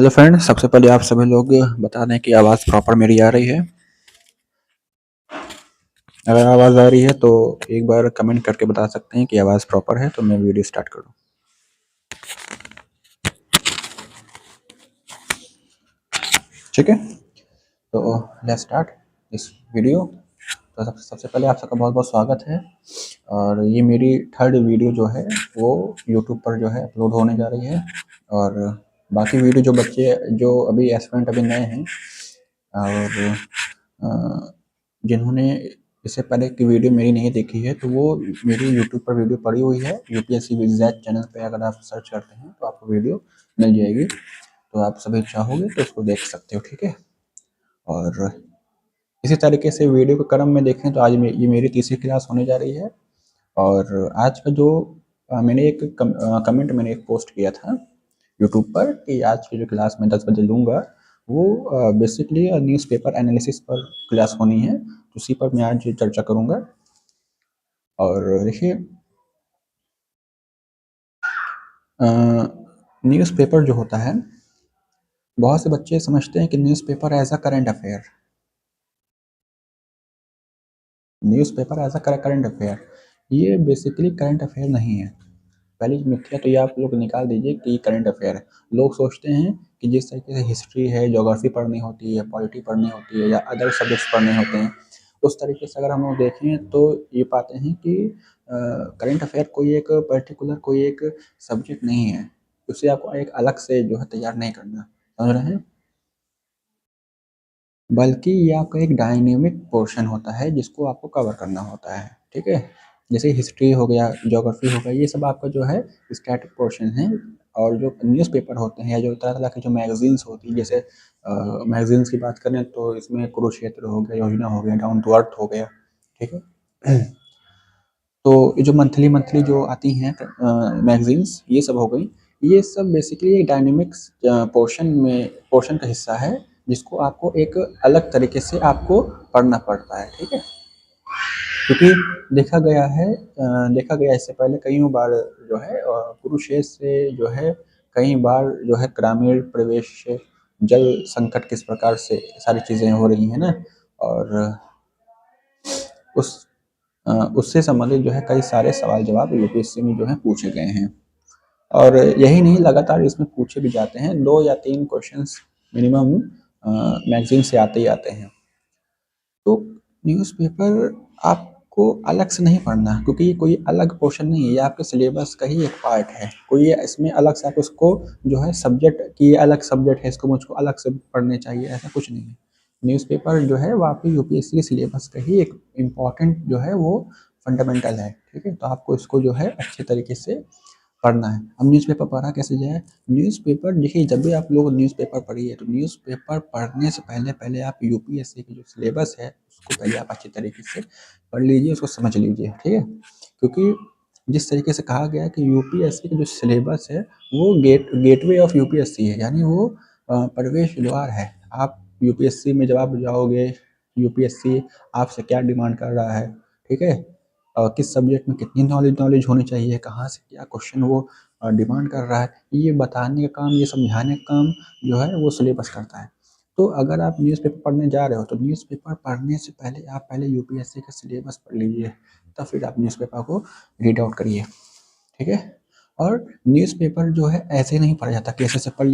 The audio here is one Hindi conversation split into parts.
हेलो फ्रेंड, सबसे पहले आप सभी लोग बता दें कि आवाज़ प्रॉपर मेरी आ रही है। अगर आवाज़ आ रही है तो एक बार कमेंट करके बता सकते हैं कि आवाज़ प्रॉपर है, तो मैं वीडियो स्टार्ट करूँ। ठीक है, तो लेट्स स्टार्ट दिस वीडियो। तो सबसे पहले आप सबका बहुत बहुत स्वागत है। और ये मेरी थर्ड वीडियो जो है वो यूट्यूब पर जो है अपलोड होने जा रही है। और बाकी वीडियो जो बच्चे जो अभी एस्पिरेंट अभी नए हैं और जिन्होंने इससे पहले की वीडियो मेरी नहीं देखी है, तो वो मेरी यूट्यूब पर वीडियो पड़ी हुई है। यूपीएससी विद जैक चैनल पे अगर आप सर्च करते हैं तो आपको वीडियो मिल जाएगी। तो आप सभी चाहोगे तो उसको देख सकते हो। ठीक है, और इसी तरीके से वीडियो के क्रम में देखें तो आज ये मेरी तीसरी क्लास होने जा रही है। और आज का जो मैंने एक कमेंट मैंने एक पोस्ट किया था यूट्यूब पर कि आज की जो क्लास मैं 10 बजे लूँगा वो बेसिकली न्यूज़पेपर एनालिसिस पर क्लास होनी है। तो उसी पर मैं आज चर्चा करूँगा। और देखिए, न्यूज़पेपर जो होता है, बहुत से बच्चे समझते हैं कि newspaper as a current affair, newspaper as a current affair. ये बेसिकली करंट अफेयर नहीं है। पहली मिथ्या तो ये आप लोग निकाल दीजिए कि करंट अफेयर है। लोग सोचते हैं कि जिस तरीके से हिस्ट्री है, ज्योग्राफी पढ़नी होती है, पॉलिटी पढ़नी होती है या अदर सब्जेक्ट्स पढ़ने होते हैं, उस तरीके से अगर हम लोग देखें तो ये पाते हैं कि करंट अफेयर कोई एक पर्टिकुलर कोई एक सब्जेक्ट नहीं है। उसे आपको एक अलग से जो है तैयार नहीं करना, समझ रहे हैं, बल्कि ये आपका एक डायनेमिक पोर्शन होता है जिसको आपको कवर करना होता है। ठीक है, जैसे हिस्ट्री हो गया, ज्योग्राफी हो गया, ये सब आपका जो है स्टैटिक पोर्शन है। और जो न्यूज़पेपर होते हैं या जो तरह तरह के जो मैगजीन्स होती है, जैसे मैगजीन्स की बात करें तो इसमें कुरुक्षेत्र हो गया, योजना हो गया, डाउन टू अर्थ हो गया। ठीक है, तो ये जो मंथली मंथली जो आती हैं मैगजीन्स, ये सब हो गई। ये सब बेसिकली एक डायनेमिक्स पोर्शन का हिस्सा है जिसको आपको एक अलग तरीके से आपको पढ़ना पड़ता है। ठीक है, क्योंकि देखा गया इससे पहले कई बार जो है कुरुक्षेत्र से जो है कई बार जो है ग्रामीण प्रवेश से जल संकट किस प्रकार से सारी चीज़ें हो रही हैं ना। और उस उससे संबंधित जो है कई सारे सवाल जवाब यूपीएससी में जो है पूछे गए हैं। और यही नहीं, लगातार इसमें पूछे भी जाते हैं, 2 या 3 क्वेश्चंस मिनिमम मैगजीन से आते ही आते हैं। तो न्यूज़पेपर आपको अलग से नहीं पढ़ना, क्योंकि ये कोई अलग पोर्शन नहीं है, ये आपके सिलेबस का ही एक पार्ट है। कोई ये इसमें अलग से आप उसको जो है सब्जेक्ट की अलग सब्जेक्ट है, इसको मुझको अलग से पढ़ने चाहिए, ऐसा कुछ नहीं है। न्यूज़पेपर जो है वो आपके यूपीएससी के सिलेबस का ही एक इम्पॉर्टेंट जो है वो फंडामेंटल है। ठीक है, तो आपको इसको जो है अच्छे तरीके से पढ़ना है। अब न्यूज़पेपर पढ़ा कैसे जाए? न्यूज़पेपर देखिए, जब भी आप लोग न्यूज़पेपर पढ़िए तो न्यूज़पेपर पढ़ने से पहले पहले आप यूपीएससी की जो सिलेबस है उसको पहले आप अच्छे तरीके से पढ़ लीजिए, उसको समझ लीजिए। ठीक है, क्योंकि जिस तरीके से कहा गया है कि यूपीएससी का जो सिलेबस है वो गेटवे ऑफ यूपीएससी है, यानी वो प्रवेश द्वार है। आप यूपीएससी में जब आप जाओगे, यूपीएससी आपसे क्या डिमांड कर रहा है, ठीक है, किस सब्जेक्ट में कितनी नॉलेज नॉलेज होनी चाहिए, कहाँ से क्या क्वेश्चन वो डिमांड कर रहा है, ये बताने का काम, ये समझाने का काम जो है वो सिलेबस करता है। तो अगर आप न्यूज़पेपर पढ़ने जा रहे हो तो न्यूज़पेपर पढ़ने से पहले आप पहले यूपीएससी का सिलेबस पढ़ लीजिए, तब फिर आप न्यूज़पेपर को रीड आउट करिए। ठीक है, और न्यूज़पेपर जो है ऐसे नहीं पढ़ा जाता कि ऐसे ऐसे पढ़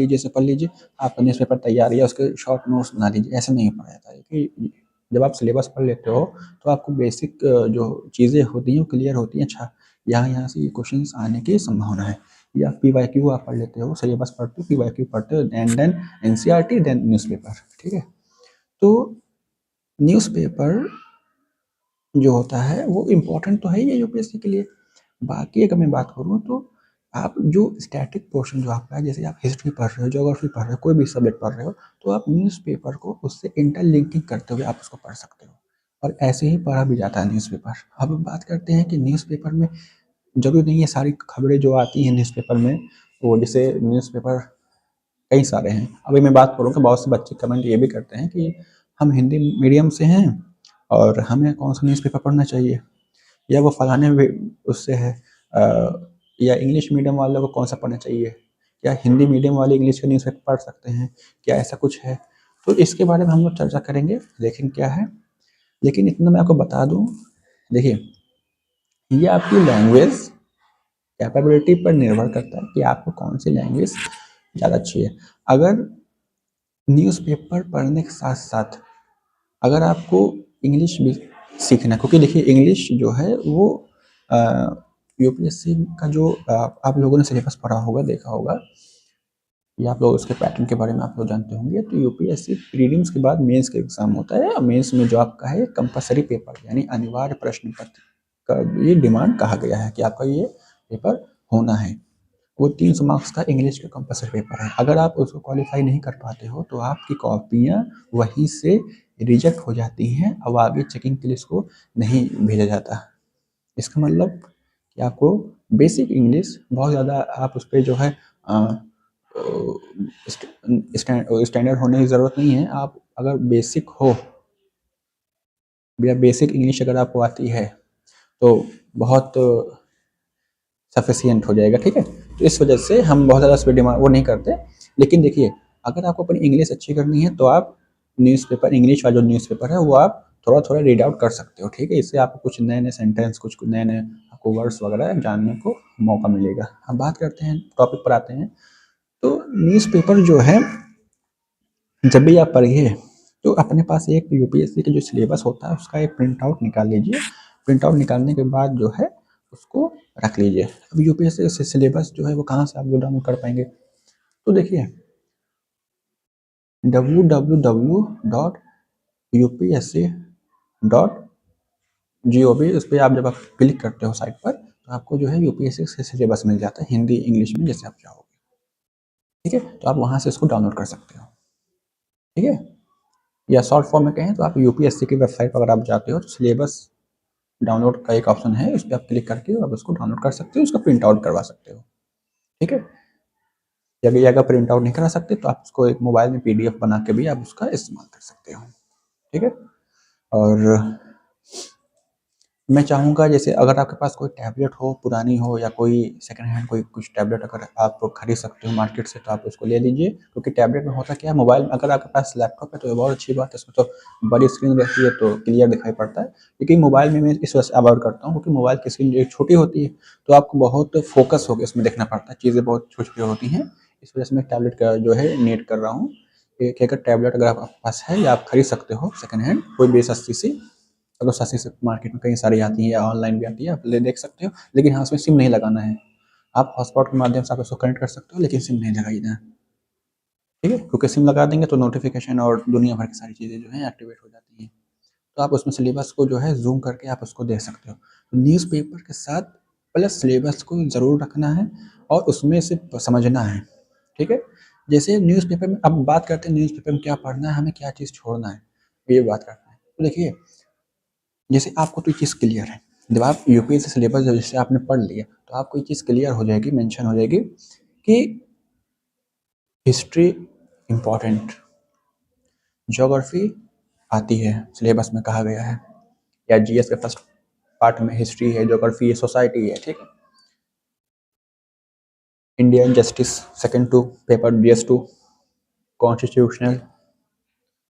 लीजिए, आपका न्यूज़पेपर तैयार है, उसके शॉर्ट नोट्स बना लीजिए, ऐसे नहीं पढ़ा जाता है। कि जब आप सिलेबस पढ़ लेते हो तो आपको बेसिक जो चीज़ें होती हैं वो क्लियर होती हैं। अच्छा, यहाँ से ये क्वेश्चंस आने की संभावना है। या पीवाईक्यू आप पढ़ लेते हो, सिलेबस पढ़ते हो, पीवाईक्यू पढ़ते हो, and then NCERT, then newspaper. ठीक है, तो न्यूज़पेपर जो होता है वो इम्पोर्टेंट तो है ही है यूपीएससी के लिए। बाकी अगर मैं बात करूँ तो आप जो स्टैटिक पोर्शन जो आपका है, जैसे आप हिस्ट्री पढ़ रहे हो, ज्योग्राफी पढ़ रहे हो, कोई भी सब्जेक्ट पढ़ रहे हो, तो आप न्यूज़पेपर को उससे इंटरलिंकिंग करते हुए आप उसको पढ़ सकते हो। और ऐसे ही पढ़ा भी जाता है न्यूज़पेपर। अब हम बात करते हैं कि न्यूज़पेपर में जरूरी नहीं है सारी खबरें जो आती हैं न्यूज़पेपर में, वो जैसे न्यूज़पेपर कई सारे हैं। अभी मैं बात करूँ कि बहुत से बच्चे कमेंट ये भी करते हैं कि हम हिंदी मीडियम से हैं और हमें कौन सा न्यूज़पेपर पढ़ना चाहिए, या वो फलाने उससे है, या इंग्लिश मीडियम वालों को कौन सा पढ़ना चाहिए। क्या हिंदी मीडियम वाले इंग्लिश के न्यूज़पेपर पढ़ सकते हैं, क्या ऐसा कुछ है? तो इसके बारे में हम लोग चर्चा करेंगे, देखेंगे क्या है। लेकिन इतना मैं आपको बता दूं, देखिए ये आपकी लैंग्वेज कैपेबिलिटी पर निर्भर करता है कि आपको कौन सी लैंग्वेज ज़्यादा अच्छी है। अगर न्यूज़पेपर पढ़ने के साथ साथ अगर आपको इंग्लिश भी सीखना है, क्योंकि देखिए इंग्लिश जो है वो यूपीएससी का जो आप लोगों ने सिलेबस पढ़ा होगा, देखा होगा, या आप लोग उसके पैटर्न के बारे में आप लोग जानते होंगे। तो यूपीएससी प्रीलिम्स के बाद मेंस का एग्जाम होता है, और मेंस में जो आपका है कंपलसरी पेपर यानी अनिवार्य प्रश्न पत्र का ये डिमांड कहा गया है कि आपका ये पेपर होना है। वो 300 मार्क्स का इंग्लिश का कंपलसरी पेपर है। अगर आप उसको क्वालिफाई नहीं कर पाते हो तो आपकी कॉपियाँ वहीं से रिजेक्ट हो जाती हैं और आगे चेकिंग के लिए इसको नहीं भेजा जाता। इसका मतलब कि आपको बेसिक इंग्लिश बहुत ज़्यादा आप उस पर जो है स्टैंडर्ड होने की ज़रूरत नहीं है। आप अगर बेसिक हो या बेसिक इंग्लिश अगर आपको आती है तो बहुत सफिशियंट हो जाएगा, ठीक है। तो इस वजह से हम बहुत ज़्यादा इस पर डिमांड वो नहीं करते। लेकिन देखिए अगर आपको अपनी इंग्लिश अच्छी करनी है तो आप न्यूज़पेपर, इंग्लिश वाला जो न्यूज़पेपर है वो आप थोड़ा थोड़ा रीड आउट कर सकते हो, ठीक है। इससे आपको कुछ नए नए सेंटेंस, कुछ नए नए आपको वर्ड्स वगैरह जानने को मौका मिलेगा। अब बात करते हैं, टॉपिक पर आते हैं। तो न्यूज़पेपर जो है जब भी आप पढ़िए तो अपने पास एक यूपीएससी का जो सिलेबस होता है उसका एक प्रिंट आउट निकाल लीजिए। प्रिंट आउट निकालने के बाद जो है उसको रख लीजिए। अब यूपीएससी से सिलेबस जो है वो कहाँ से आप लोग डाउनलोड कर पाएंगे? तो देखिए www.upsc.gov, उस पर आप जब आप क्लिक करते हो साइट पर तो आपको जो है यूपीएससी से सिलेबस मिल जाता है हिंदी इंग्लिश में, जैसे आप चाहोगे, ठीक है। तो आप वहाँ से इसको डाउनलोड कर सकते हो, ठीक है। या शॉर्ट फॉर्म में कहें तो आप यूपीएससी की वेबसाइट पर अगर आप जाते हो तो सिलेबस डाउनलोड का एक ऑप्शन है, उस पर आप क्लिक करके आप उसको डाउनलोड कर सकते हो, उसका प्रिंट आउट करवा सकते हो, ठीक है। या अगर प्रिंट आउट नहीं करा सकते तो आप उसको एक मोबाइल में पीडीएफ बना के भी आप उसका इस्तेमाल कर सकते हो, ठीक है। और मैं चाहूँगा जैसे अगर आपके पास कोई टैबलेट हो, पुरानी हो, या कोई सेकंड हैंड कोई कुछ टैबलेट अगर आप खरीद सकते हो मार्केट से तो आप उसको ले लीजिए, क्योंकि टैबलेट में होता क्या है, मोबाइल में अगर आपके पास लैपटॉप है तो बहुत अच्छी बात है, इसमें तो बड़ी स्क्रीन रहती है तो क्लियर दिखाई पड़ता है। लेकिन मोबाइल में मैं इस वजह से अवॉइड करता हूँ क्योंकि मोबाइल की स्क्रीन जो छोटी होती है तो आपको बहुत फोकस होकर इसमें देखना पड़ता है, चीज़ें बहुत छोटी छोटी होती हैं। इस वजह से मैं टैबलेट का जो है नेट कर रहा हूँ। एक अगर टैबलेट अगर आपके पास है या आप खरीद सकते हो सेकंड हैंड कोई भी सस्ती सी, अगर सस्ती से मार्केट में कई सारी आती है या ऑनलाइन भी आती है, आप ले देख सकते हो। लेकिन हाँ उसमें सिम नहीं लगाना है, आप हॉटस्पॉट के माध्यम से आप उसको कनेक्ट कर सकते हो लेकिन सिम नहीं लगाइएगा, ठीक है। क्योंकि सिम लगा देंगे तो नोटिफिकेशन और दुनिया भर की सारी चीज़ें जो है एक्टिवेट हो जाती हैं। तो आप उसमें सिलेबस को जो है जूम करके आप उसको देख सकते हो। तो न्यूज़पेपर के साथ प्लस सिलेबस को ज़रूर रखना है और उसमें से समझना है, ठीक है। जैसे न्यूज़पेपर में अब बात करते हैं न्यूज़पेपर में क्या पढ़ना है, हमें क्या चीज़ छोड़ना है, ये बात करते हैं। तो देखिए जैसे आपको तो चीज़ क्लियर है, जब आप यूपीएससी सिलेबस जैसे आपने पढ़ लिया तो आपको ये चीज़ क्लियर हो जाएगी, मेंशन हो जाएगी कि हिस्ट्री इम्पॉर्टेंट, ज्योग्राफी आती है सिलेबस में कहा गया है, या जीएस के फर्स्ट पार्ट में हिस्ट्री है, ज्योग्राफी है, सोसाइटी है, ठीक है। Indian justice second two paper GS two, constitutional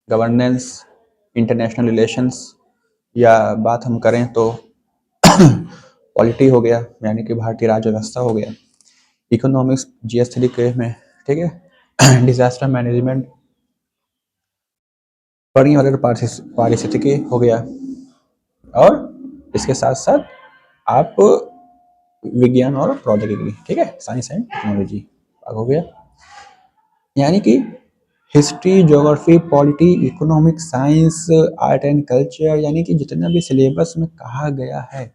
governance, international relations, या बात हम करें तो पॉलिटी हो गया यानी कि भारतीय राज्य व्यवस्था हो गया, इकोनॉमिक्स जीएस3 के में, ठीक है। डिजास्टर मैनेजमेंट, पर्यावरण पारिस्थितिकी हो गया, और इसके साथ साथ आप विज्ञान और प्रौद्योगिकी, ठीक है, साइंस एंड टेक्नोलॉजी हो गया। यानी कि history, geography, polity, economic, science, art and culture, यानी कि जितना भी सिलेबस में कहा गया है,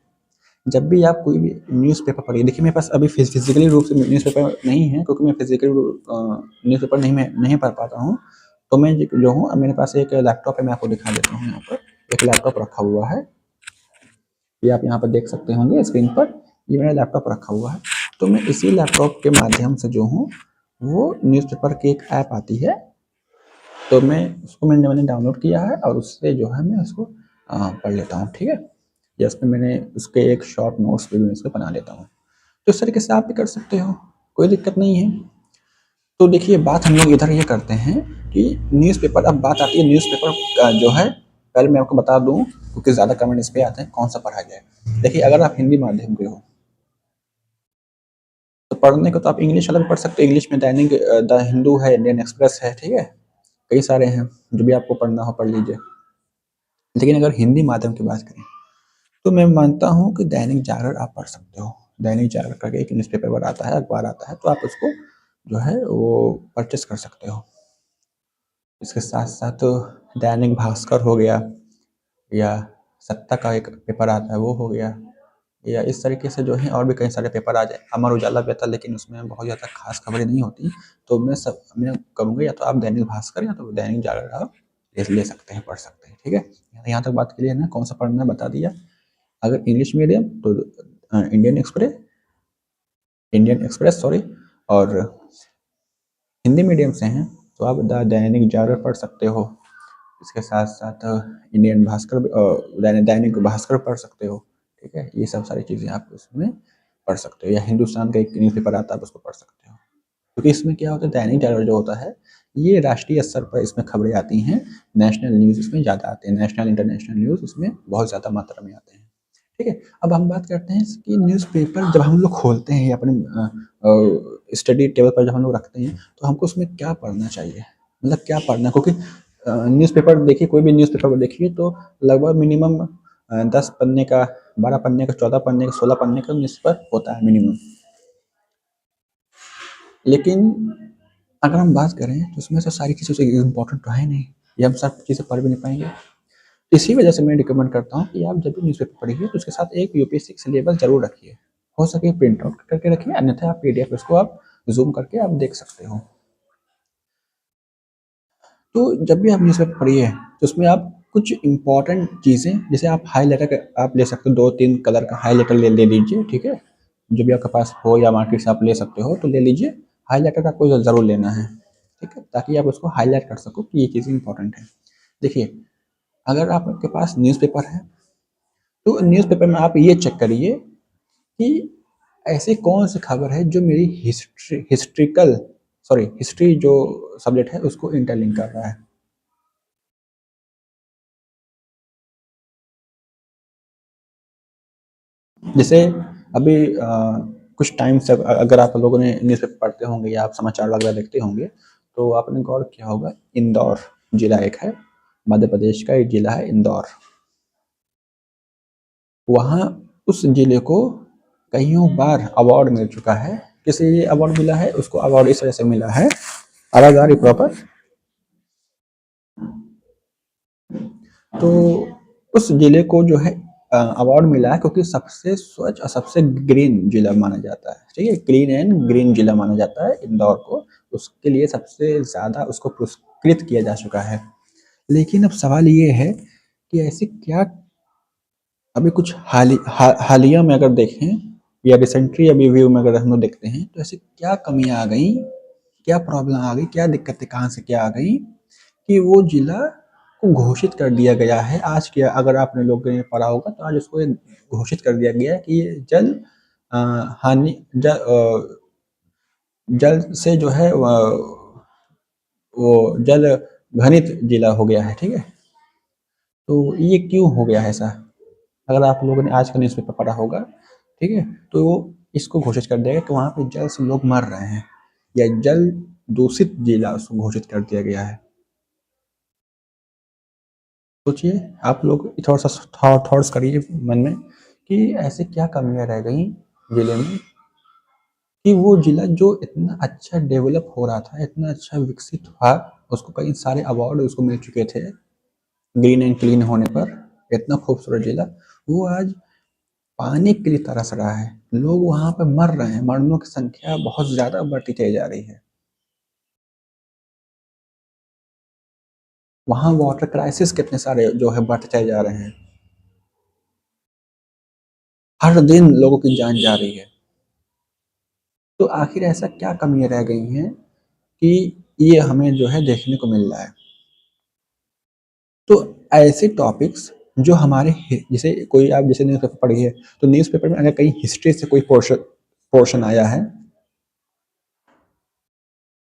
जब भी आप कोई भी न्यूज़पेपर पढ़िए। देखिए मेरे पास अभी फिजिकली रूप से न्यूज़पेपर नहीं है क्योंकि मैं फिजिकली न्यूज़पेपर नहीं पढ़ पाता हूँ। तो मैं जो हूँ मेरे पास एक लैपटॉप है, मैं आपको दिखा देता हूँ। यहाँ पर एक लैपटॉप रखा हुआ है, ये आप यहाँ पर देख सकते होंगे स्क्रीन पर, ये मेरा लैपटॉप रखा हुआ है। तो मैं इसी लैपटॉप के माध्यम से जो हूँ वो न्यूज़पेपर की एक ऐप आती है, तो मैंने डाउनलोड किया है और उससे जो है मैं उसको पढ़ लेता हूँ, ठीक है। या उसमें मैंने उसके एक शॉर्ट नोट्स भी मैं इसको बना लेता हूँ। तो इस तरीके से आप भी कर सकते हो, कोई दिक्कत नहीं है। तो देखिए बात हम लोग इधर ये करते हैं कि न्यूज़पेपर, अब बात आती है न्यूज़पेपर का जो है, पहले मैं आपको बता दूं क्योंकि ज़्यादा कमेंट इस पे आते हैं कौन सा पढ़ा जाए। देखिए अगर आप हिंदी माध्यम के हो तो पढ़ने को तो आप इंग्लिश वाला भी पढ़ सकते हो। इंग्लिश में दैनिक द हिंदू है, इंडियन एक्सप्रेस है, ठीक है, कई सारे हैं, जो भी आपको पढ़ना हो पढ़ लीजिए। लेकिन अगर हिंदी माध्यम की बात करें तो मैं मानता हूँ कि दैनिक जागरण आप पढ़ सकते हो। दैनिक जागरण करके एक न्यूज़पेपर आता है, अखबार आता है, तो आप उसको जो है वो परचेस कर सकते हो। इसके साथ साथ दैनिक भास्कर हो गया, या सत्ता का एक पेपर आता है वो हो गया, या इस तरीके से जो है और भी कई सारे पेपर आ जाए। अमर उजाला भी आता है लेकिन उसमें बहुत ज़्यादा खास खबरें नहीं होती। तो मैं कहूँगा या तो आप दैनिक भास्कर या तो दैनिक जागरण आप ले सकते हैं, पढ़ सकते हैं, ठीक है। यहाँ तक बात क्लियर है ना, कौन सा पढ़ना है बता दिया। अगर इंग्लिश मीडियम तो इंडियन एक्सप्रेस सॉरी, और हिंदी मीडियम से हैं तो आप द दैनिक जागरण पढ़ सकते हो। इसके साथ साथ इंडियन भास्कर दैनिक भास्कर पढ़ सकते हो, ठीक है। ये सब सारी चीज़ें आप उसमें पढ़ सकते हो, या हिंदुस्तान का एक न्यूज़पेपर आता है आप उसको पढ़ सकते हो। क्योंकि इसमें क्या होता है, दैनिक जागरण जो होता है ये राष्ट्रीय स्तर पर इसमें खबरें आती हैं, नेशनल न्यूज़ इसमें ज़्यादा आते हैं, नेशनल इंटरनेशनल न्यूज़ इसमें बहुत ज़्यादा मात्रा में आते हैं, ठीक है। अब हम बात करते हैं कि न्यूज़पेपर जब हम लोग खोलते हैं या अपने स्टडी टेबल पर जब हम लोग रखते हैं तो हमको उसमें क्या पढ़ना चाहिए, मतलब क्या पढ़ना, क्योंकि न्यूज़पेपर देखिए, कोई भी न्यूज़पेपर देखिए तो लगभग मिनिमम 10 पन्ने का, 12 पन्ने का, 14 पन्ने का, 16 पन्ने का न्यूज़पेपर होता है मिनिमम। लेकिन अगर हम बात करें तो उसमें से सारी चीज़ें से इम्पोर्टेंट तो है नहीं, ये हम सब चीज़ें पढ़ भी नहीं पाएंगे। इसी वजह से मैं रिकमेंड करता हूँ कि आप जब भी न्यूज़पेपर पढ़िए तो उसके साथ एक यूपीएससी सिलेबस जरूर रखिए, हो सके प्रिंट आउट करके रखिए, अन्यथा आप पीडीएफ उसको आप जूम करके आप देख सकते हो। तो जब भी आप न्यूज़पेपर पढ़िए तो उसमें आप कुछ इंपॉर्टेंट चीज़ें, जैसे आप हाईलाइटर आप ले सकते हो, 2-3 कलर का हाईलाइटर ले लीजिए, ठीक है। जो भी आपके पास हो या मार्केट से आप ले सकते हो तो ले लीजिए। हाईलाइटर आपको ज़रूर लेना है, ठीक है, ताकि आप उसको हाईलाइट कर सको कि ये चीज़ें इंपॉर्टेंट है। देखिए अगर आपके पास न्यूज़पेपर है तो न्यूज़पेपर में आप ये चेक करिए कि ऐसी कौन सी खबर है जो मेरी हिस्ट्री जो सब्जेक्ट है उसको इंटरलिंक कर रहा है। जैसे अभी कुछ टाइम से अगर आप लोगों ने न्यूज़पेपर पढ़ते होंगे या आप समाचार वगैरह देखते होंगे तो आपने गौर किया होगा, इंदौर जिला एक है, मध्य प्रदेश का एक जिला है इंदौर। वहाँ उस जिले को कईयों बार अवार्ड मिल चुका है। किसे ये अवार्ड मिला है, उसको अवार्ड इस वजह से मिला है, आवाज आ रही प्रॉपर, तो उस जिले को जो है अवार्ड मिला है क्योंकि सबसे स्वच्छ और सबसे ग्रीन जिला माना जाता है, ठीक है, क्लीन एंड ग्रीन जिला माना जाता है इंदौर को। उसके लिए सबसे ज़्यादा उसको पुरस्कृत किया जा चुका है। लेकिन अब सवाल ये है कि ऐसी क्या, अभी कुछ हालिया में अगर देखें या रिसेंटली अभी व्यू में अगर हम लोग देखते हैं तो ऐसी क्या कमियां आ गई, क्या प्रॉब्लम आ गई, क्या दिक्कतें कहाँ से क्या आ गई कि वो जिला को घोषित कर दिया गया है आज के, अगर आपने लोगों ने पढ़ा होगा तो आज उसको घोषित कर दिया गया है कि ये जल हानि जल से जो है वो जल घनित जिला हो गया है, ठीक है। तो ये क्यों हो गया है ऐसा, अगर आप लोगों ने आज का न्यूज़पेपर पढ़ा होगा, ठीक है, तो वो इसको घोषित कर दिया गया कि वहाँ पे जल से लोग मर रहे हैं, या जल दूषित जिला उसको घोषित कर दिया गया है। सोचिए आप लोग थोड़ा सा थॉट्स करिए मन में कि ऐसे क्या कमियां रह गई जिले में कि वो जिला जो इतना अच्छा डेवलप हो रहा था, इतना अच्छा विकसित हुआ, उसको कई सारे अवार्ड उसको मिल चुके थे ग्रीन एंड क्लीन होने पर, इतना खूबसूरत जिला वो आज पानी के लिए तरस रहा है। लोग वहां पे मर रहे हैं, मरनों की संख्या बहुत ज्यादा बढ़ती चली जा रही है। वहां वाटर क्राइसिस कितने सारे जो है बढ़ते चले जा रहे हैं, हर दिन लोगों की जान जा रही है। तो आखिर ऐसा क्या कमियां रह गई हैं कि ये हमें जो है देखने को मिल रहा है। तो ऐसे टॉपिक्स जो हमारे जैसे कोई आप जैसे न्यूज़पेपर पढ़िए तो न्यूज़पेपर में अगर कहीं हिस्ट्री से कोई पोर्शन पोर्शन आया है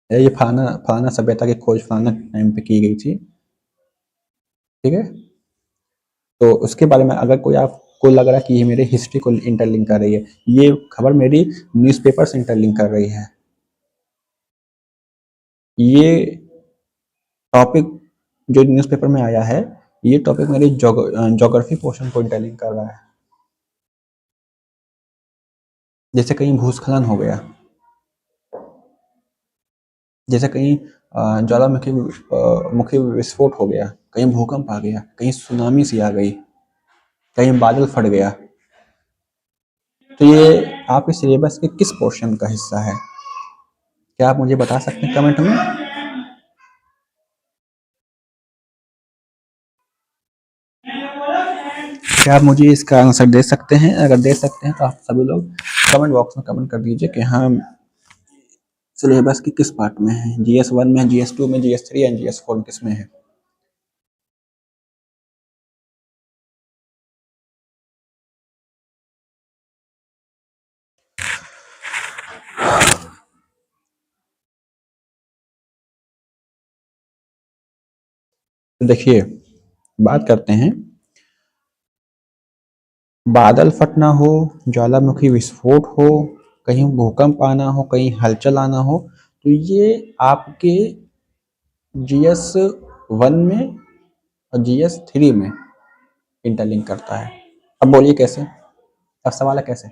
ये फलाना फलाना सभ्यता की खोज फलाना टाइम पे की गई थी, ठीक है। तो उसके बारे में अगर कोई आपको लग रहा है कि ये मेरे हिस्ट्री को इंटरलिंक कर रही है, ये खबर मेरी न्यूज़पेपर से इंटरलिंक कर रही है, ये टॉपिक जो न्यूज़पेपर में आया है, ये टॉपिक मेरी ज्योग्राफी पोर्शन को इंटरलिंक कर रहा है। जैसे कहीं भूस्खलन हो गया, जैसे कहीं ज्वालामुखी मुखी विस्फोट हो गया, कहीं भूकंप आ गया, कहीं सुनामी सी आ गई, कहीं बादल फट गया, तो ये आपके सिलेबस के किस पोर्शन का हिस्सा है? क्या आप मुझे बता सकते हैं कमेंट में? क्या आप मुझे इसका आंसर दे सकते हैं? अगर दे सकते हैं तो आप सभी लोग कमेंट बॉक्स में कमेंट कर दीजिए कि हाँ, सिलेबस की किस पार्ट में है, GS1 में, GS2 में, GS3 या GS4 में, किस में है? तो देखिए, बात करते हैं, बादल फटना हो, ज्वालामुखी विस्फोट हो, कहीं भूकंप आना हो, कहीं हलचल आना हो, तो ये आपके GS1 में और GS3 में इंटरलिंक करता है। अब बोलिए कैसे? अब सवाल है कैसे?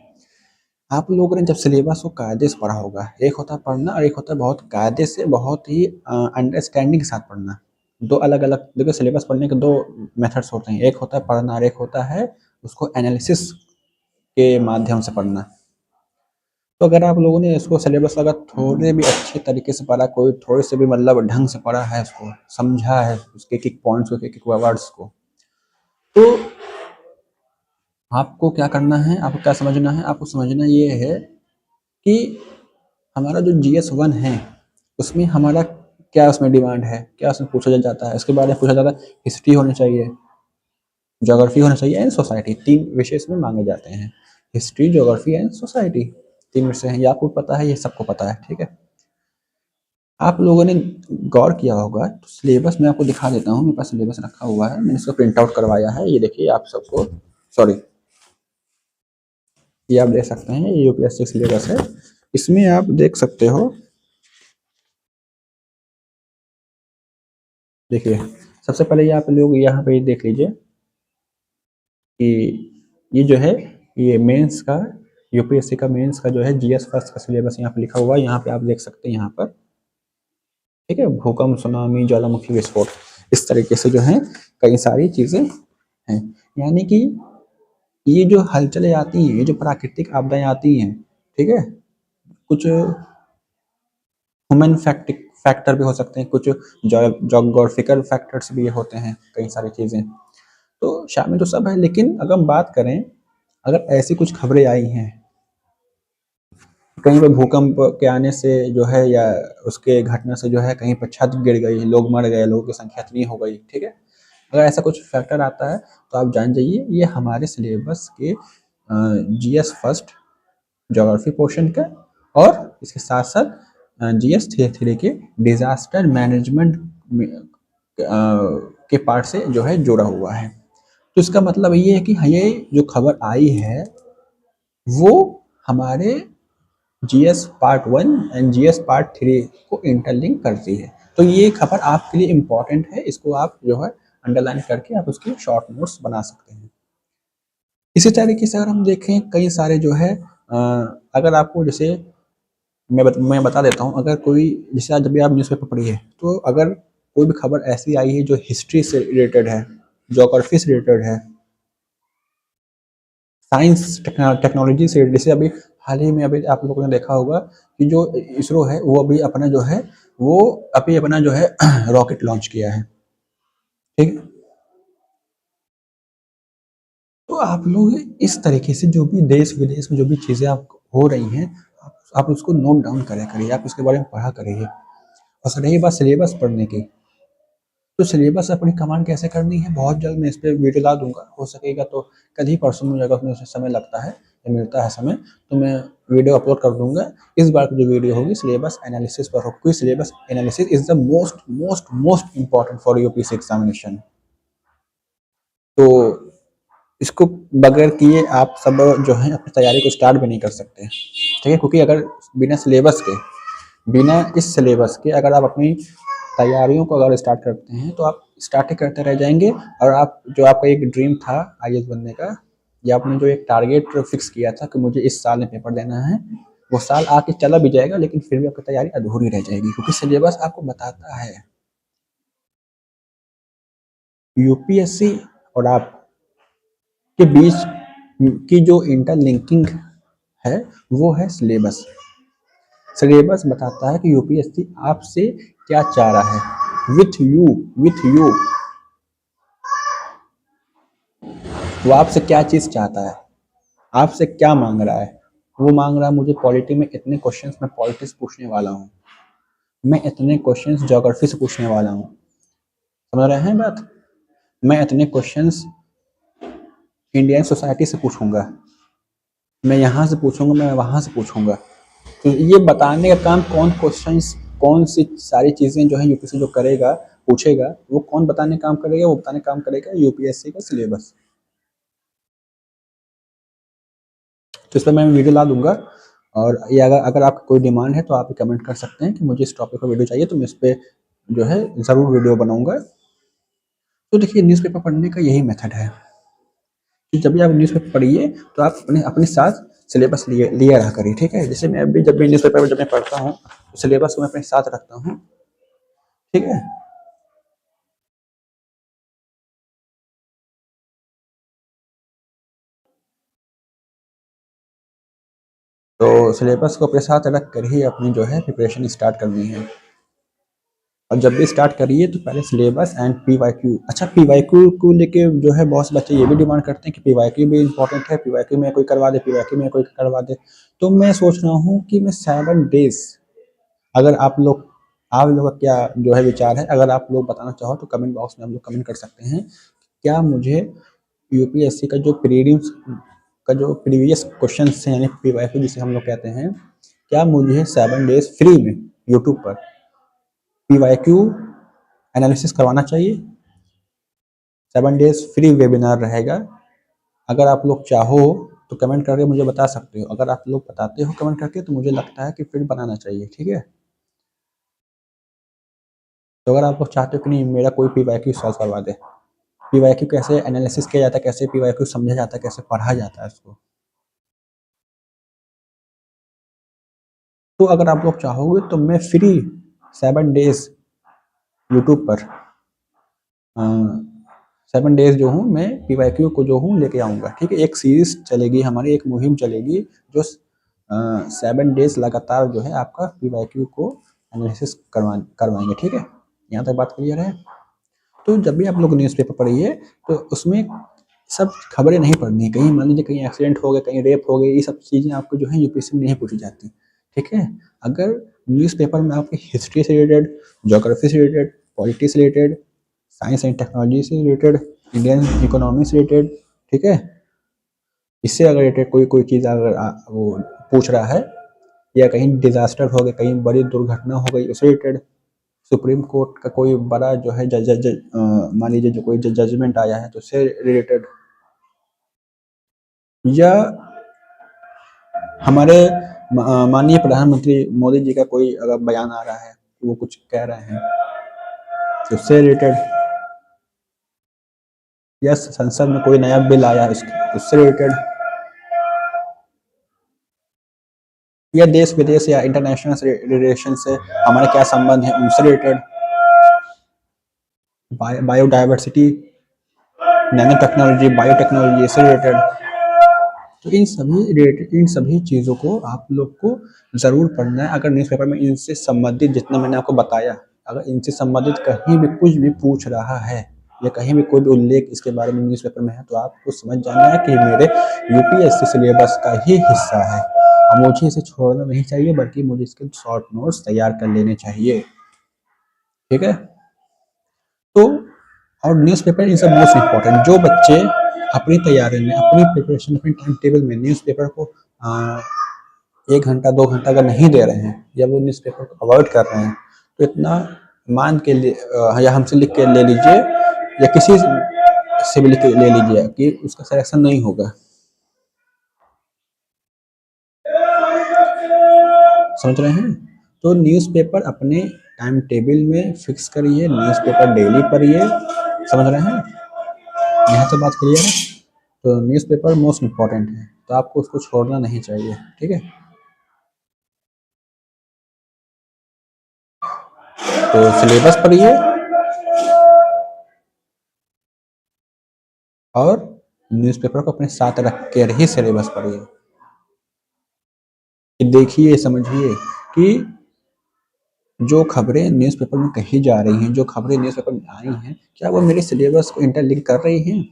आप लोगों ने जब सिलेबस को कायदे से पढ़ा होगा, एक होता है पढ़ना और एक होता है बहुत कायदे से, बहुत ही अंडरस्टैंडिंग के साथ पढ़ना। दो अलग अलग, देखो, सिलेबस पढ़ने के दो मेथड्स होते हैं, एक होता है पढ़ना और एक होता है उसको एनालिसिस के माध्यम से पढ़ना। तो अगर आप लोगों ने इसको सिलेबस अगर थोड़े भी अच्छे तरीके से पढ़ा, कोई थोड़े से भी मतलब ढंग से पढ़ा है, इसको समझा है, उसके एक एक पॉइंट्स को, एक एक वर्ड्स को, तो आपको क्या करना है, आपको क्या समझना है? आपको समझना ये है कि हमारा जो GS1 है, उसमें हमारा क्या उसमें डिमांड है, क्या उसमें पूछा जाता है, इसके बारे में पूछा जाता है। हिस्ट्री होनी चाहिए, ज्योग्राफी होना चाहिए एंड सोसाइटी, तीन विषय इसमें मांगे जाते हैं। हिस्ट्री, ज्योग्राफी एंड सोसाइटी, तीन विषय हैं। ये आपको पता है, ये सबको पता है, ठीक है। आप लोगों ने गौर किया होगा, तो सिलेबस मैं आपको दिखा देता हूँ, मेरे पास सिलेबस रखा हुआ है, मैंने इसको प्रिंट आउट करवाया है, ये देखिए आप सबको, सॉरी, ये आप देख सकते हैं, ये UPSC सिलेबस है। इसमें आप देख सकते हो, देखिए, सबसे पहले ये आप लोग यहाँ पे देख लीजिए कि ये जो है, ये मेंस का, UPSC का मेंस का जो है GS फर्स्ट का सिलेबस यहाँ पे लिखा हुआ है, यहाँ पे आप देख सकते हैं, यहाँ पर, ठीक है। भूकंप, सुनामी, ज्वालामुखी विस्फोट, इस तरीके से जो है कई सारी चीजें हैं। यानी कि ये जो हलचलें आती हैं, ये जो प्राकृतिक आपदाएं आती हैं, ठीक है, कुछ ह्यूमन फैक्टर भी हो सकते हैं, कुछ जोग्राफिकल फैक्टर्स भी होते हैं, कई सारी चीजें तो शामिल तो सब है। लेकिन अगर हम बात करें, अगर ऐसी कुछ खबरें आई हैं कहीं पे भूकंप के आने से जो है, या उसके घटना से जो है कहीं पर छत गिर गई, लोग मर गए, लोगों की संख्या इतनी हो गई, ठीक है, अगर ऐसा कुछ फैक्टर आता है तो आप जान जाइए ये हमारे सिलेबस के GS फर्स्ट ज्योग्राफी पोर्शन का और इसके साथ साथ GS3 के डिजास्टर मैनेजमेंट के पार्ट से जो है जुड़ा हुआ है। तो इसका मतलब ये है कि ये जो खबर आई है वो हमारे GS part 1 and GS part 3 को इंटरलिंक करती है। तो ये खबर आपके लिए इम्पोर्टेंट है, इसको आप जो है अंडरलाइन करके आप उसकी शॉर्ट नोट्स बना सकते हैं। इसी तरीके से अगर हम देखें, कई सारे जो है अगर आपको, जैसे मैं बता देता हूँ, अगर कोई, जैसे आज जब भी आप न्यूज़पेपर पढ़िए, तो अगर कोई भी खबर ऐसी आई है जो हिस्ट्री से रिलेटेड है, ज्योग्राफी से रिलेटेड है, साइंस टेक्नोलॉजी से, जैसे अभी हाल ही में अभी आप लोगों ने देखा होगा कि जो इसरो है वो अभी अपना जो है, वो अभी अपना जो है रॉकेट लॉन्च किया है, ठीक है। तो आप लोग इस तरीके से जो भी देश विदेश में जो भी चीज़ें आप हो रही हैं, आप उसको नोट डाउन करा करिए, आप उसके बारे में पढ़ा करिए। और रही बात सिलेबस पढ़ने की, तो सिलेबस अपनी कमांड कैसे करनी है, बहुत जल्द मैं इस पर वीडियो ला दूंगा, हो सकेगा तो कल ही परसों में, अगर उसमें समय लगता है, मिलता है समय तो मैं वीडियो अपलोड कर दूंगा। इस बार की जो वीडियो होगी सिलेबस एनालिसिस पर होगी। Syllabus analysis is the most most most important for UPSC examination. तो इसको बगैर किए आप सब जो है अपनी तैयारी को स्टार्ट भी नहीं कर सकते, ठीक है। क्योंकि अगर बिना सिलेबस के, बिना इस सिलेबस के अगर आप अपनी तैयारियों को अगर स्टार्ट करते हैं तो आप स्टार्ट ही करते रह जाएंगे। और आप जो आपका एक ड्रीम था आईएएस बनने का, या आपने जो एक टारगेट फिक्स किया था कि मुझे इस साल में पेपर देना है, वो साल आके चला भी जाएगा लेकिन फिर भी आपकी तैयारी अधूरी रह जाएगी। क्योंकि सिलेबस आपको बताता है यूपीएससी और आप के बीच की जो इंटरलिंकिंग है वो है सिलेबस। सिलेबस बताता है कि यूपीएससी आपसे क्या चाह रहा है, विथ यू वो आपसे क्या चीज चाहता है, आपसे क्या मांग रहा है। वो मांग रहा है मुझे पॉलिटी में इतने क्वेश्चंस मैं पॉलिटिक्स पूछने वाला हूँ, मैं इतने क्वेश्चंस ज्योग्राफी से पूछने वाला हूँ, समझ रहे हैं बात। मैं इतने क्वेश्चंस इंडियन सोसाइटी से पूछूंगा, मैं यहाँ से पूछूंगा, मैं वहाँ से पूछूंगा। तो ये बताने का काम कौन, क्वेश्चंस कौन सी सारी चीजें जो है यूपीएससी जो करेगा पूछेगा, वो कौन बताने काम करेगा, वो बताने काम करेगा यूपीएससी का सिलेबस। तो इस पर मैं वीडियो ला दूंगा। और ये अगर आपका कोई डिमांड है तो आप कमेंट कर सकते हैं कि मुझे इस टॉपिक पर वीडियो चाहिए, तो मैं इस पर जो है ज़रूर वीडियो बनाऊंगा। तो देखिए न्यूज़पेपर पढ़ने का यही मेथड है कि जब भी आप न्यूज़पेपर पढ़िए तो आप अपने अपने साथ सिलेबस लिए रहा करिए, ठीक है। जैसे मैं अभी जब भी न्यूज़पेपर जब मैं पढ़ता हूँ तो सिलेबस को मैं अपने साथ रखता हूँ, ठीक है। तो सिलेबस को अपने साथ रख कर ही अपनी जो है प्रिपरेशन स्टार्ट करनी है। और जब भी स्टार्ट करिए तो पहले सिलेबस एंड पीवाईक्यू। अच्छा, पीवाईक्यू को लेके जो है बहुत से बच्चे ये भी डिमांड करते हैं कि पीवाईक्यू भी इंपॉर्टेंट है, पीवाईक्यू में कोई करवा दे, पीवाईक्यू में कोई करवा दे। तो मैं सोच रहा हूँ कि मैं 7 डेज, अगर आप लोग का क्या जो है विचार है, अगर आप लोग बताना चाहो तो कमेंट बॉक्स में आप लोग कमेंट कर सकते हैं। क्या मुझे यूपीएससी का जो प्रीलिम्स का जो प्रीवियस क्वेश्चन है यानी पीवाईक्यू जिसे हम लोग कहते हैं, क्या मुझे 7 डेज फ्री में यूट्यूब पर पीवाईक्यू एनालिसिस करवाना चाहिए। 7 डेज फ्री वेबिनार रहेगा। अगर आप लोग चाहो तो कमेंट करके मुझे बता सकते हो। अगर आप लोग बताते हो कमेंट करके तो मुझे लगता है कि फिर बनाना चाहिए, ठीक है। तो अगर आप लोग चाहते हो कि नहीं मेरा कोई पीवाईक्यू सॉल्व करवा दे, पीवाईक्यू कैसे एनालिसिस किया जाता है, कैसे पीवाईक्यू समझा जाता है, कैसे पढ़ा जाता है उसको, तो अगर आप लोग चाहोगे तो मैं फ्री 7 डेज यूट्यूब पर 7 डेज जो हूँ मैं पीवाईक्यू को जो हूँ लेके आऊँगा, ठीक है। एक सीरीज चलेगी हमारी, एक मुहिम चलेगी जो 7 डेज लगातार जो है आपका पीवाईक्यू को एनालिसिस करवाएंगे, ठीक है। यहाँ तक बात क्लियर है। तो जब भी आप लोग न्यूज़पेपर पढ़िए तो उसमें सब खबरें नहीं पढ़नी है। कहीं मान लीजिए कहीं एक्सीडेंट हो गया, कहीं रेप हो गया, ये सब चीज़ें आपको जो है यूपीएससी में नहीं पूछी जाती, ठीक है। अगर न्यूज़पेपर में आपकी हिस्ट्री से रिलेटेड, ज्योग्राफी से रिलेटेड, पॉलिटिक्स से रिलेटेड, साइंस एंड टेक्नोलॉजी से रिलेटेड, इंडियन इकोनॉमी से रिलेटेड, ठीक है, इससे अगर रिलेटेड कोई कोई चीज़ अगर वो पूछ रहा है, या कहीं डिजास्टर हो गया, कहीं बड़ी दुर्घटना हो गई उससे रिलेटेड, सुप्रीम कोर्ट का कोई बड़ा जो है मान लीजिए जो कोई जजमेंट आया है तो उससे रिलेटेड, या हमारे माननीय प्रधानमंत्री मोदी जी का कोई अगर बयान आ रहा है वो कुछ कह रहे हैं तो उससे रिलेटेड, या संसद में कोई नया बिल आया है उससे रिलेटेड, या देश विदेश या इंटरनेशनल रिलेशन से हमारे क्या संबंध है उनसे related, biodiversity, nano technology, biotechnology से रिलेटेड। तो इन सभी चीज़ों को आप लोग को ज़रूर पढ़ना है। अगर न्यूज़पेपर में इनसे संबंधित जितना मैंने आपको बताया, अगर इनसे संबंधित कहीं भी कुछ भी पूछ रहा है या कहीं भी कोई भी उल्लेख इसके बारे में न्यूज़पेपर में है तो आपको समझ जाना है कि मेरे यूपीएससी सिलेबस का ही हिस्सा है और मुझे इसे छोड़ना नहीं चाहिए, बल्कि मुझे इसके शॉर्ट नोट्स तैयार कर लेने चाहिए, ठीक है। तो और newspaper is the most important. जो बच्चे अपनी तैयारी में, अपनी प्रिपरेशन, अपनी टाइम टेबल में न्यूज़पेपर को 1 घंटा 2 घंटा अगर नहीं दे रहे हैं या वो न्यूज़पेपर को अवॉइड कर रहे हैं, तो इतना मान के या हमसे लिख के ले लीजिए या किसी से भी लिख के ले लीजिए कि उसका सिलेक्शन नहीं होगा। समझ रहे हैं? तो न्यूज़पेपर अपने टाइम टेबल में फिक्स करिए, न्यूज़पेपर डेली पढ़िए। समझ रहे हैं? यहाँ से बात क्लियर है? तो न्यूज़पेपर मोस्ट इम्पॉर्टेंट है, तो आपको उसको छोड़ना नहीं चाहिए। ठीक है? तो सिलेबस पढ़िए और न्यूज़पेपर को अपने साथ रख कर ही सिलेबस पढ़िए। देखिए, समझिए कि जो खबरें न्यूज़पेपर में कही जा रही हैं, जो खबरें न्यूज़पेपर में आई हैं, क्या वो मेरे सिलेबस को इंटरलिंक कर रही हैं?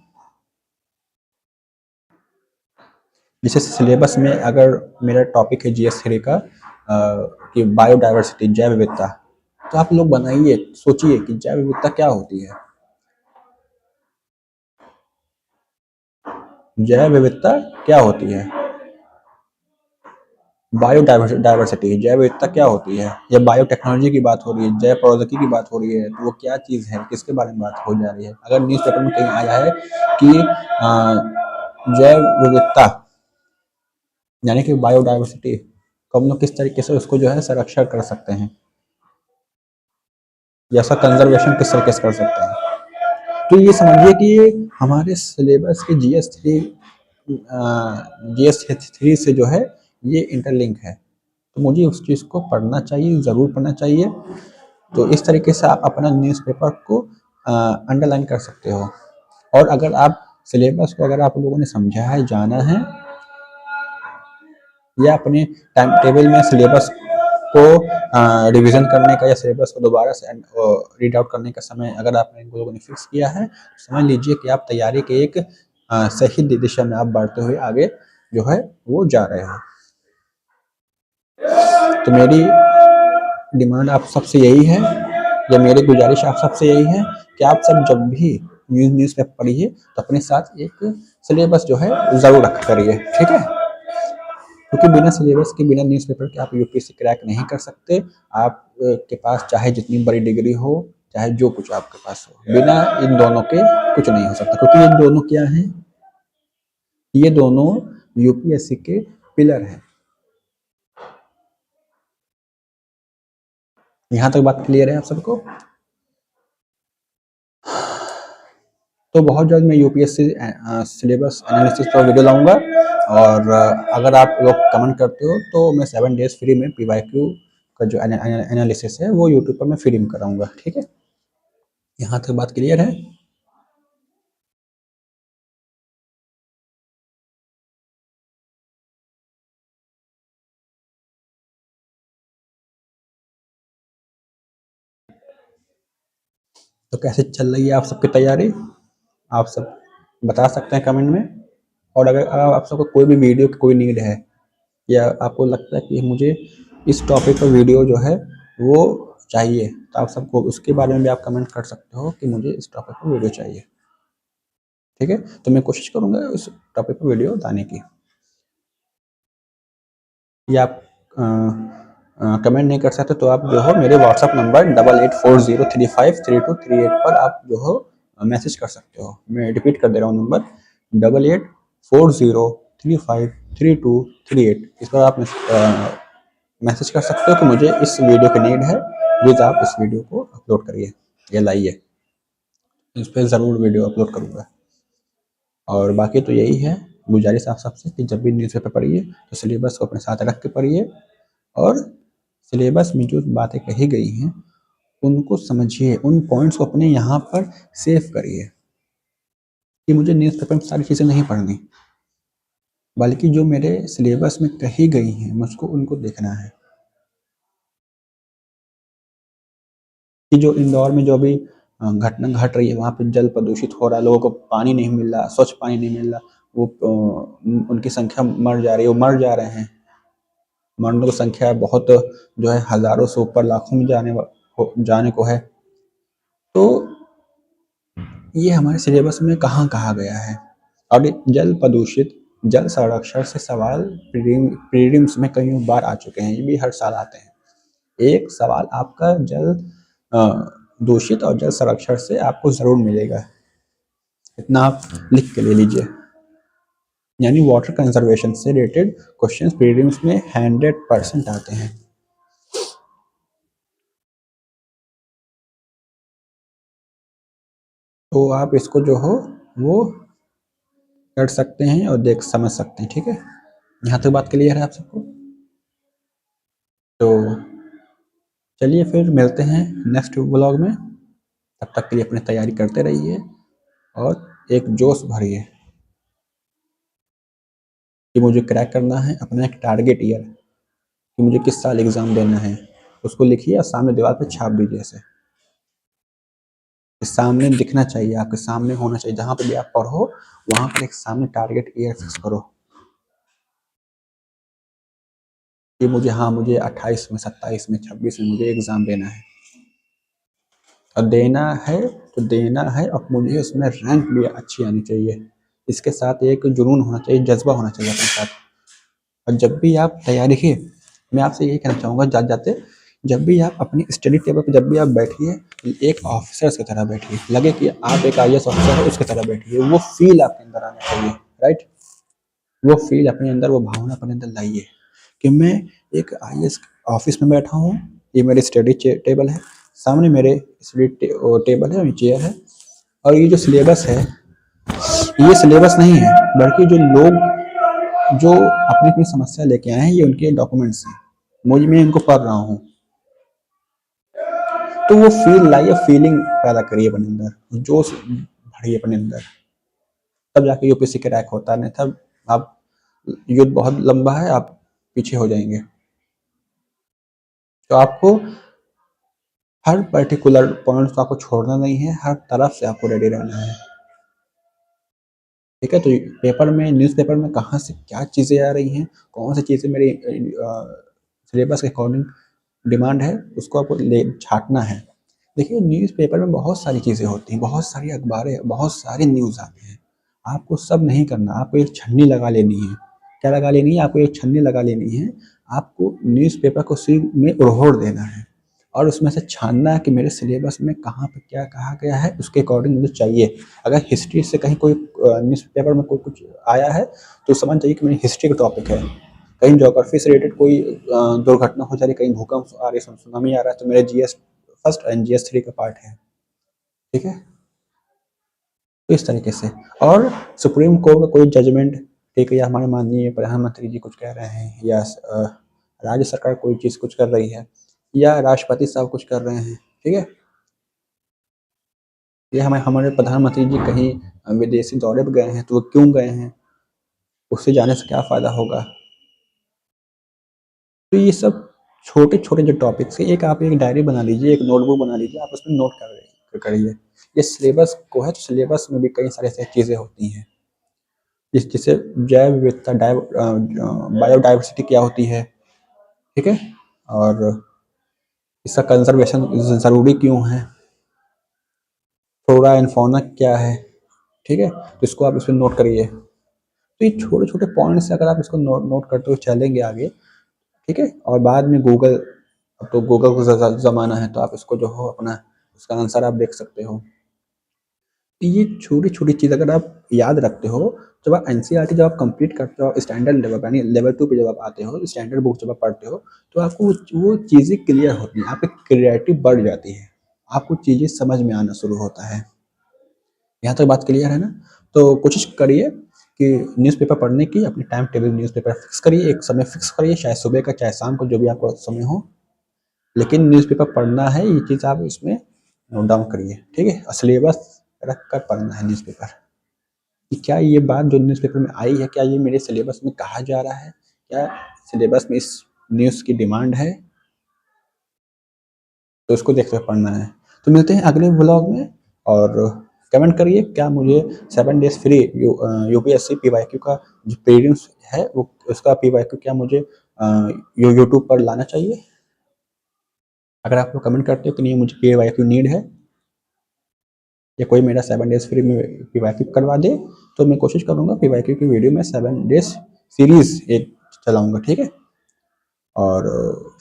जैसे सिलेबस में अगर मेरा टॉपिक है जीएस 3 का कि बायोडायवर्सिटी, जैव विविधता, तो आप लोग बनाइए, सोचिए कि जैव विविधता क्या होती है। जैव विविधता क्या होती है? बायोडायवर्सिटी, जैव विविधता क्या होती है? या बायोटेक्नोलॉजी की बात हो रही है, जैव प्रौद्योगिकी की बात हो रही है, तो वो क्या चीज़ है, किसके बारे में बात हो जा रही है? अगर न्यूज़पेपर में कहीं आया है कि जैव विविधता यानी कि बायोडायवर्सिटी को हम लोग किस तरीके से उसको जो है संरक्षण कर सकते हैं या उसका कंजर्वेशन किस तरीके से कर सकते हैं, तो ये समझिए कि ये हमारे सिलेबस के जीएस 3 से जो है ये इंटरलिंक है, तो मुझे उस चीज़ को पढ़ना चाहिए, ज़रूर पढ़ना चाहिए। तो इस तरीके से आप अपना न्यूज़पेपर को अंडरलाइन कर सकते हो। और अगर आप सिलेबस को अगर आप लोगों ने समझा है, जाना है, या अपने टाइम टेबल में सिलेबस को रिवीजन करने का या सिलेबस को दोबारा से रीड आउट करने का समय अगर आपने इन लोगों ने फिक्स किया है, तो समझ लीजिए कि आप तैयारी के एक सही दिशा में आप बढ़ते हुए आगे जो है वो जा रहे हो। तो मेरी डिमांड आप सबसे यही है, या मेरी गुजारिश आप सबसे यही है कि आप सब जब भी न्यूज़ पेपर पढ़िए तो अपने साथ एक सिलेबस जो है ज़रूर रखा करिए। ठीक है? क्योंकि बिना सिलेबस के, बिना न्यूज़पेपर के आप यूपीएससी क्रैक नहीं कर सकते। आप के पास चाहे जितनी बड़ी डिग्री हो, चाहे जो कुछ आपके पास हो, बिना इन दोनों के कुछ नहीं हो सकता। क्योंकि ये दोनों क्या हैं? ये दोनों यूपीएससी के पिलर हैं। यहाँ तक बात क्लियर है आप सबको? तो बहुत जल्द मैं यूपीएससी सिलेबस एनालिसिस पर वीडियो लाऊंगा, और अगर आप लोग कमेंट करते हो तो मैं 7 डेज फ्री में पीवाईक्यू का जो एनालिसिस है वो यूट्यूब पर मैं फ्री में कराऊंगा। ठीक है? यहाँ तक बात क्लियर है? तो कैसे चल रही है आप सबकी तैयारी? आप सब बता सकते हैं कमेंट में। और अगर आप सबको कोई भी वीडियो की कोई नीड है, या आपको लगता है कि मुझे इस टॉपिक पर वीडियो जो है वो चाहिए, तो आप सबको उसके बारे में भी आप कमेंट कर सकते हो कि मुझे इस टॉपिक पर वीडियो चाहिए। ठीक है? तो मैं कोशिश करूँगा उस टॉपिक पर वीडियो लाने की। या आप कमेंट नहीं कर सकते तो आप जो हो मेरे व्हाट्सअप नंबर 8840353238 पर आप जो हो मैसेज कर सकते हो। मैं रिपीट कर दे रहा हूँ नंबर 8840353238। इस पर आप मैसेज कर सकते हो कि मुझे इस वीडियो की नीड है, प्लीज़ आप इस वीडियो को अपलोड करिए या लाइए। इस पर ज़रूर वीडियो अपलोड करूँगा। और बाकी तो यही है गुजारिश आप सबसे कि जब भी न्यूज़पेपर पढ़िए तो सिलेबस को अपने साथ रख के पढ़िए, और सिलेबस में जो बातें कही गई हैं उनको समझिए, उन पॉइंट्स को अपने यहाँ पर सेव करिए कि मुझे न्यूज़पेपर में सारी चीज़ें नहीं पढ़नी, बल्कि जो मेरे सिलेबस में कही गई हैं मुझको उनको देखना है। कि जो इंदौर में जो अभी घटना घट रही है, वहाँ पे जल प्रदूषित हो रहा है, लोगों को पानी नहीं मिल रहा, स्वच्छ पानी नहीं मिल रहा, वो उनकी संख्या मर जा रही है, वो मर जा रहे हैं, मरने की संख्या बहुत जो है हजारों से ऊपर, लाखों में जाने को है। तो ये हमारे सिलेबस में कहाँ कहा गया है? और जल प्रदूषित जल संरक्षण से सवाल प्रीलिम्स में कई बार आ चुके हैं, ये भी हर साल आते हैं। एक सवाल आपका जल दूषित और जल संरक्षण से आपको जरूर मिलेगा, इतना आप लिख के ले लीजिए। यानी वाटर कंजर्वेशन से रिलेटेड क्वेश्चंस प्रीलिम्स में 100% आते हैं। तो आप इसको जो हो वो कर सकते हैं और देख समझ सकते हैं, ठीक है। यहाँ तक बात क्लियर है आप सबको? तो चलिए फिर मिलते हैं नेक्स्ट व्लॉग में। तब तक के लिए अपनी तैयारी करते रहिए और एक जोश भरिए कि मुझे क्रैक करना है अपना एक टारगेट ईयर, कि मुझे किस साल एग्ज़ाम देना है। उसको लिखिए और सामने दीवार पे छाप दीजिए ऐसे, सामने दिखना चाहिए, आपके सामने होना चाहिए, जहाँ पे भी आप पढ़ो वहाँ पर एक सामने टारगेट ईयर फिक्स करो कि मुझे, हाँ मुझे 28 में, 27 में, 26 में मुझे एग्ज़ाम देना है। और देना है तो देना है, और मुझे उसमें रैंक भी अच्छी आनी चाहिए। इसके साथ एक जुनून होना चाहिए, जज्बा होना चाहिए अपने साथ। और जब भी आप तैयारी, देखिए मैं आपसे यही कहना चाहूँगा जाते जाते, जब भी आप अपनी स्टडी टेबल पर जब भी आप बैठिए, एक ऑफिसर की तरह बैठिए, लगे कि आप एक IAS ऑफिसर है उसकी तरह बैठिए। वो फील आपके अंदर आना चाहिए, राइट। वो फील अपने अंदर, वो भावना अपने अंदर लाइए कि मैं एक IAS ऑफिस में बैठा हूँ, ये मेरी स्टडी टेबल है, सामने मेरे स्टडी टेबल है, चेयर है, और ये जो सिलेबस है, ये सिलेबस नहीं है बल्कि जो लोग जो अपनी अपनी समस्या लेके आए हैं, ये उनके डॉक्यूमेंट्स हैं, मुझे, मैं इनको पढ़ रहा हूँ। तो वो फील लाइए, फीलिंग पैदा करिए अपने अंदर, जोश भरिए अपने अंदर, तब जाके UPSC क्रैक होता है। नहीं तब आप, युद्ध बहुत लंबा है, आप पीछे हो जाएंगे। तो आपको हर पर्टिकुलर पॉइंट को आपको छोड़ना नहीं है, हर तरफ से आपको रेडी रहना है, ठीक है। तो पेपर में, न्यूज़पेपर में कहाँ से क्या चीज़ें आ रही हैं, कौन सी चीज़ें मेरी सिलेबस के अकॉर्डिंग डिमांड है, उसको आपको ले छाटना है। देखिए न्यूज़पेपर में बहुत सारी चीज़ें होती हैं, बहुत सारी अखबारें, बहुत सारे न्यूज़ आते हैं, आपको सब नहीं करना, आपको एक छन्नी लगा लेनी है। क्या लगा लेनी है? आपको एक छन्नी लगा लेनी है। आपको न्यूज़पेपर को उसी में उड़होड़ देना है और उसमें से छानना है कि मेरे सिलेबस में कहाँ पे क्या कहा गया है, उसके अकॉर्डिंग मुझे चाहिए। अगर हिस्ट्री से कहीं कोई न्यूज़पेपर में कोई कुछ आया है तो समझ जाइए कि मेरी हिस्ट्री का टॉपिक है। कहीं ज्योग्राफी से रिलेटेड कोई दुर्घटना हो जा रही, कहीं भूकंप आ रही, सुनामी आ रहा है, तो मेरे GS फर्स्ट एंड GS 3 का पार्ट है, ठीक है। तो इस तरीके से, और सुप्रीम कोर्ट का कोई जजमेंट, ठीक है, या हमारे माननीय प्रधानमंत्री जी कुछ कह रहे हैं, या राज्य सरकार कोई चीज़ कुछ कर रही है, या राष्ट्रपति साहब कुछ कर रहे हैं, ठीक है, या हमारे प्रधानमंत्री जी कहीं विदेशी दौरे पर गए हैं, तो वो क्यों गए हैं, उससे जाने से क्या फ़ायदा होगा। तो ये सब छोटे छोटे जो टॉपिक्स है, एक आप एक डायरी बना लीजिए, एक नोटबुक बना लीजिए, आप उसमें नोट करिए। ये सिलेबस को है, तो सिलेबस में भी कई सारी ऐसी चीज़ें होती हैं जिससे जैव विविधता, बायोडाइवर्सिटी क्या होती है, ठीक है, और इसका कंजर्वेशन ज़रूरी क्यों है, फ्लोरा एंड फौना क्या है, ठीक है। तो इसको आप इसमें नोट करिए। तो ये छोटे छोटे पॉइंट्स अगर आप इसको नोट करते हुए चलेंगे आगे, ठीक है। और बाद में गूगल, अब तो गूगल का ज़माना है, तो आप इसको जो हो अपना, उसका आंसर आप देख सकते हो। तो ये छोटी छोटी चीज़ अगर आप याद रखते हो, जब आप NCERT जब आप कंप्लीट करते हो स्टैंडर्ड लेवल यानी लेवल 2 पे जब आप आते हो, स्टैंडर्ड बुक जब आप पढ़ते हो, तो आपको वो चीज़ें क्लियर होती हैं, आपकी क्रिएटिव बढ़ जाती है, आपको चीज़ें समझ में आना शुरू होता है। यहाँ तक बात क्लियर है ना? तो कोशिश करिए कि न्यूज़पेपर पढ़ने की अपनी टाइम टेबल, न्यूज़पेपर फिक्स करिए, एक समय फिक्स करिए, चाहे सुबह का चाहे शाम को, जो भी आपका समय हो, लेकिन न्यूज़पेपर पढ़ना है, ये चीज़ आप इसमें नोट डाउन करिए, ठीक है। और सिलेबस रख कर पढ़ना है न्यूज़पेपर, कि क्या ये बात जो न्यूज़पेपर में आई है, क्या ये मेरे सिलेबस में कहा जा रहा है, क्या सिलेबस में इस न्यूज़ की डिमांड है, तो उसको देखते हुए पढ़ना है। तो मिलते हैं अगले व्लॉग में, और कमेंट करिए क्या मुझे 7 days फ्री UPSC PYQ का जो प्रीलिम्स है, वो उसका PYQ क्या मुझे यूट्यूब पर लाना चाहिए। अगर आप लोग कमेंट करते हो कि नहीं मुझे PYQ नीड है, या कोई मेरा 7 डेज़ फ्री में पीवाईक्यू करवा दे, तो मैं कोशिश करूँगा पीवाईक्यू की वीडियो में 7 डेज़ सीरीज़ एक चलाऊँगा, ठीक है? और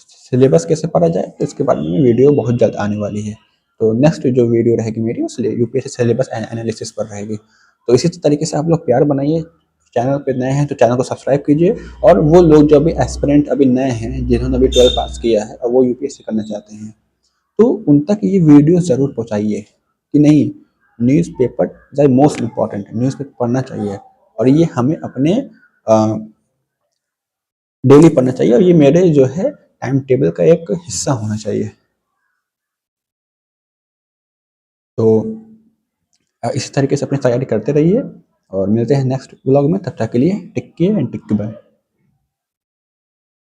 सिलेबस कैसे पढ़ा जाए, तो इसके बारे में वीडियो बहुत जल्द आने वाली है। तो नेक्स्ट जो वीडियो रहेगी मेरी, वो यूपीएससी सिलेबस एनालिसिस पर रहेगी। तो इसी तरीके से आप लोग प्यार बनाइए। चैनल पे नए हैं तो चैनल को सब्सक्राइब कीजिए, और वो लोग जो अभी एस्पिरेंट अभी नए हैं, जिन्होंने अभी 12 पास किया है और वो यूपीएससी करना चाहते हैं, तो उन तक ये वीडियो ज़रूर पहुँचाइए कि नहीं, newspaper is most important, newspaper पढ़ना चाहिए, और ये हमें अपने डेली पढ़ना चाहिए, और ये मेरे जो है टाइम टेबल का एक हिस्सा होना चाहिए। तो इसी तरीके से अपनी तैयारी करते रहिए, और मिलते हैं नेक्स्ट व्लॉग में। तब तक के लिए take care and take bye.